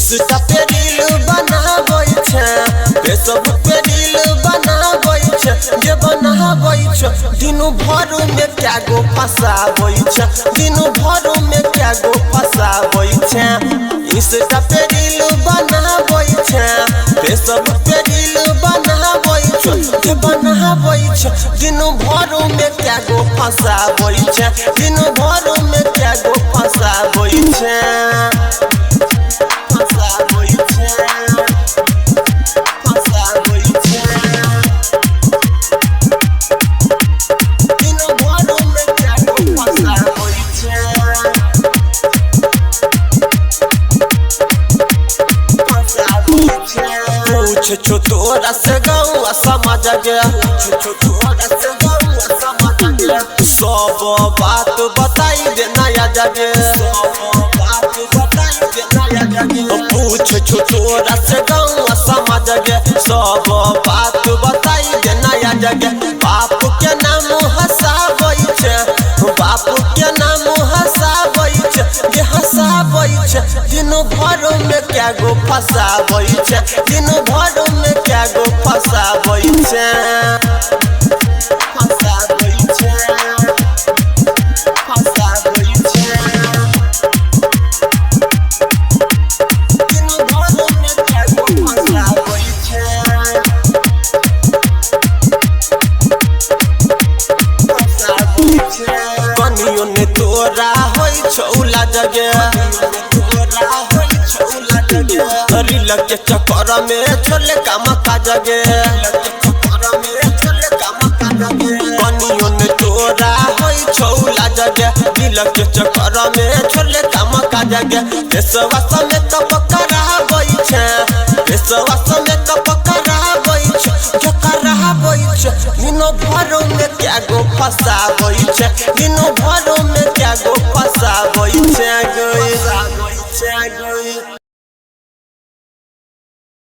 Insta पे reel बनाबै छै, Facebook पे reel बनाबै छै, जे बनाबै छै दिनो भर में क्या गो फसाबै छै, दिनो भर में क्या गो फसाबै छै। इंस्टा पे रील बनाबै छै, फेसबुक पे रील बनाबै छै, जे बनाबै छै दिनो भर में क्या गो फसाबै छै, दिनो भर में क्या गो फसाबै छै। छो तोरा से गौआ समझ गया, तोरा से गौआ समझ गया, सब बात बताई दे नया जगे, सब बात बताई दे नया जगे। पूछ छो तोरा से गौआ समझ गया, सब बात बताई दे नया जगे। बाप के नाम हंसाबै छै, बाप के नाम हंसाबै छै, जे हंसाबै छै दिनो भर में क्या गो फसाबै छै, दिनो भर में क्या गो फसाबै छै, फसाबै छै, फसाबै छै, दिनो भर में क्या गो फसाबै छै, फसाबै छै। कनियो ने तोरा होइ छौला जगे, रील के चक्कर में छोले काम का जगे, कनियो ने तोरा होइ छौला जगे, रील के चक्कर में छोले काम का जगे। देशवा समेत पकड़ाबै छै, देशवा समेत पकड़ाबै छै, जकराबै छै दिनो भर में क्या गो फसाबै छै, दिनो भर में क्या गो फसाबै छै।